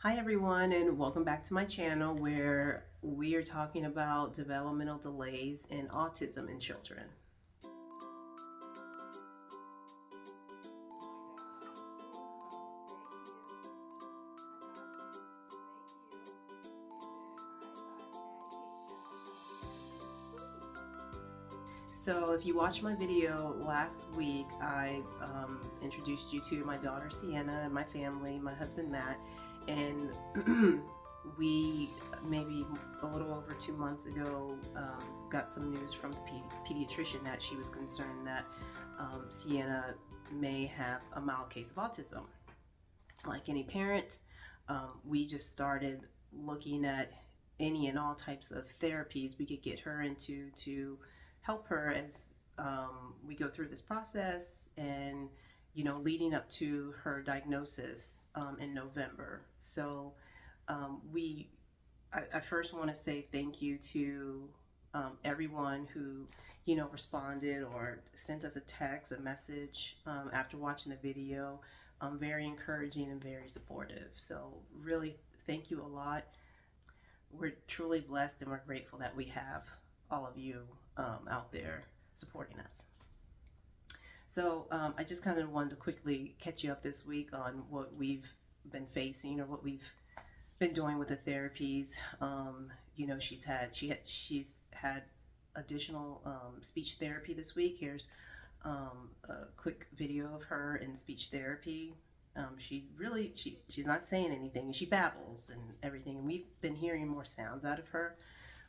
Hi everyone, and welcome back to my channel where we are talking about developmental delays in autism in children. So if you watched my video last week, I introduced you to my daughter Sienna and my family, my husband Matt, and we maybe a little over 2 months ago got some news from the pediatrician that she was concerned that Sienna may have a mild case of autism. Like any parent, we just started looking at any and all types of therapies we could get her into to help her as we go through this process and leading up to her diagnosis in November. So I first want to say thank you to everyone who responded or sent us a text, a message after watching the video. Very encouraging and very supportive. So really thank you a lot. We're truly blessed and we're grateful that we have all of you out there supporting us. So I just kind of wanted to quickly catch you up this week on what we've been facing or what we've been doing with the therapies. She's had additional speech therapy this week. Here's a quick video of her in speech therapy. She's not saying anything. She babbles and everything, and we've been hearing more sounds out of her.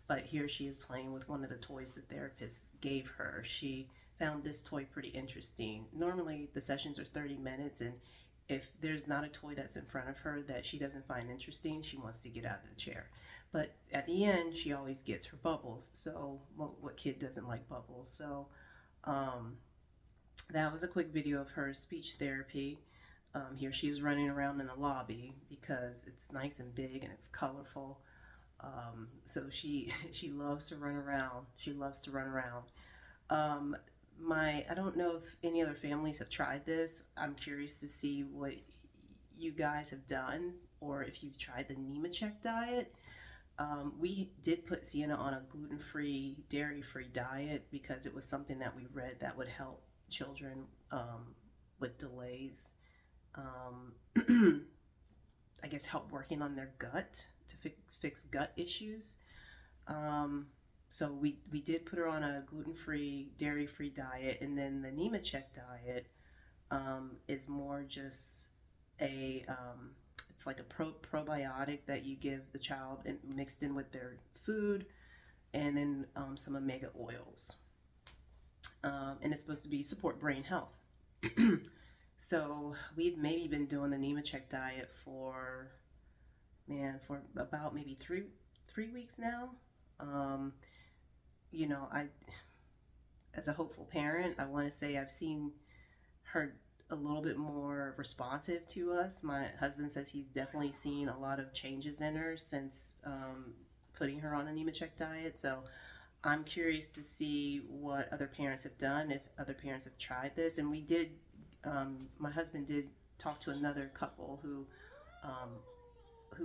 But here she is playing with one of the toys the therapist gave her. She found this toy pretty interesting. Normally the sessions are 30 minutes, and if there's not a toy that's in front of her that she doesn't find interesting, she wants to get out of the chair. But at the end, she always gets her bubbles. So what kid doesn't like bubbles? So that was a quick video of her speech therapy. Here she is running around in the lobby because it's nice and big and it's colorful. So she loves to run around. She loves to run around. I don't know if any other families have tried this. I'm curious to see what you guys have done or if you've tried the Nemechek diet. We did put Sienna on a gluten-free, dairy-free diet because it was something that we read that would help children with delays. I guess help working on their gut to fix gut issues. So we did put her on a gluten-free, dairy-free diet, and then the Nemechek diet is more just it's like a probiotic that you give the child and mixed in with their food, and then some omega oils. And it's supposed to support brain health. So we've maybe been doing the Nemechek diet for about maybe three weeks now. I, as a hopeful parent, I want to say I've seen her a little bit more responsive to us. My husband says he's definitely seen a lot of changes in her since putting her on the Nemechek diet. So I'm curious to see what other parents have done, if other parents have tried this. And we did, my husband did talk to another couple who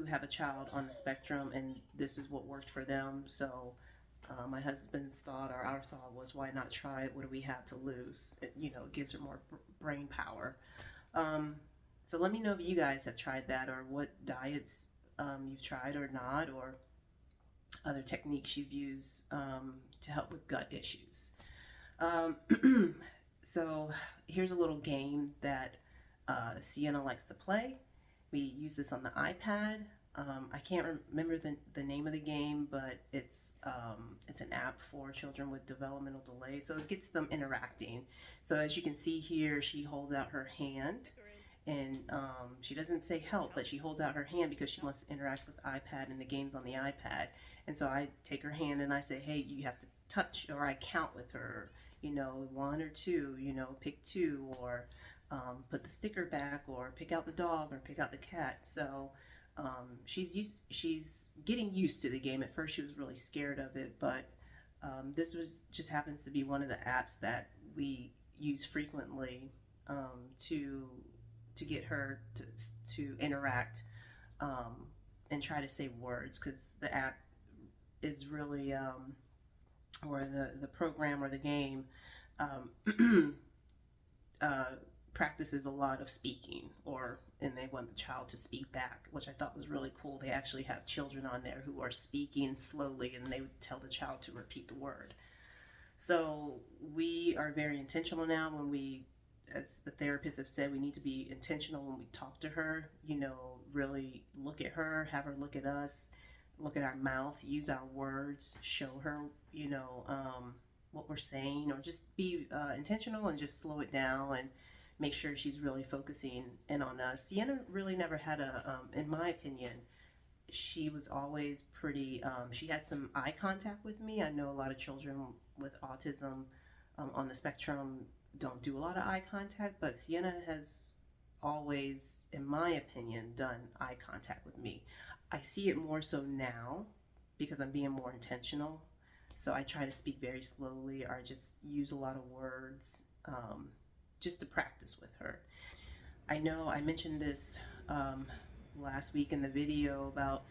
have a child on the spectrum, and this is what worked for them. So my husband's thought, or our thought, was why not try it? What do we have to lose? It gives her more brain power. So let me know if you guys have tried that, or what diets you've tried or not, or other techniques you've used to help with gut issues. So here's a little game that Sienna likes to play. We use this on the iPad. I can't remember the name of the game, but it's an app for children with developmental delay, so it gets them interacting. So as you can see here, she holds out her hand, and she doesn't say help, but she holds out her hand because she wants to interact with the iPad and the games on the iPad. And so I take her hand and I say, hey, you have to touch, or I count with her, 1 or 2, pick 2, or put the sticker back, or pick out the dog, or pick out the cat. So she's getting used to the game. At first she was really scared of it, but this just happens to be one of the apps that we use frequently to get her to interact and try to say words, because the act is really, or the program or the game, um, uh, practices a lot of speaking, and they want the child to speak back, which I thought was really cool. They actually have children on there who are speaking slowly, and they would tell the child to repeat the word. So we are very intentional now when we, as the therapists have said, we need to be intentional when we talk to her, really look at her, have her look at us, look at our mouth, use our words, show her, what we're saying, or just be intentional and just slow it down and make sure she's really focusing in on us. Sienna really never had in my opinion, she was always pretty, she had some eye contact with me. I know a lot of children with autism on the spectrum don't do a lot of eye contact, but Sienna has always, in my opinion, done eye contact with me. I see it more so now because I'm being more intentional. So I try to speak very slowly or just use a lot of words, just to practice with her. I know I mentioned this last week in the video about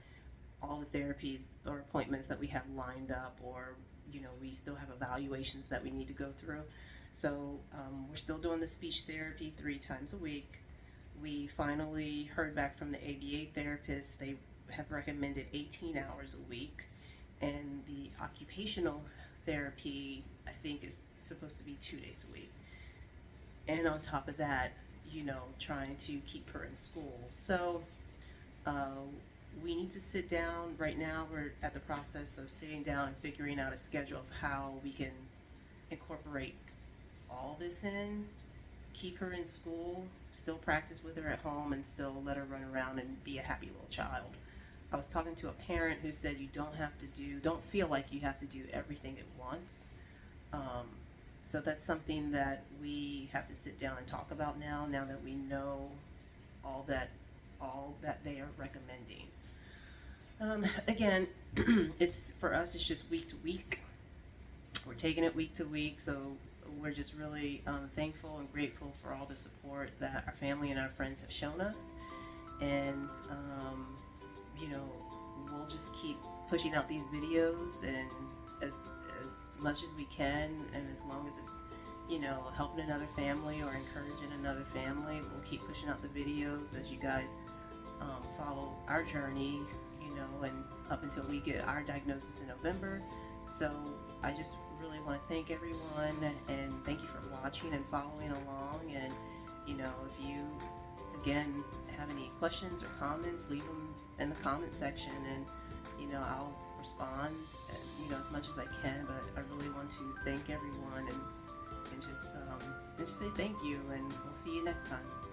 all the therapies or appointments that we have lined up, or we still have evaluations that we need to go through. So we're still doing the speech therapy 3 times a week. We finally heard back from the ABA therapist. They have recommended 18 hours a week, and the occupational therapy, I think, is supposed to be 2 days a week. And on top of that, trying to keep her in school. So we need to sit down. Right now we're at the process of sitting down and figuring out a schedule of how we can incorporate all this in, keep her in school, still practice with her at home, and still let her run around and be a happy little child. I was talking to a parent who said you don't feel like you have to do everything at once. So that's something that we have to sit down and talk about now that we know all that they are recommending. Again, for us, it's just week to week. We're taking it week to week, so we're just really thankful and grateful for all the support that our family and our friends have shown us. And, we'll just keep pushing out these videos, and as much as we can, and as long as it's, helping another family or encouraging another family, we'll keep pushing out the videos as you guys follow our journey, and up until we get our diagnosis in November. So I just really want to thank everyone, and thank you for watching and following along. And if you again have any questions or comments, leave them in the comment section, and I'll respond as much as I can. But I really want to thank everyone and just say thank you, and we'll see you next time.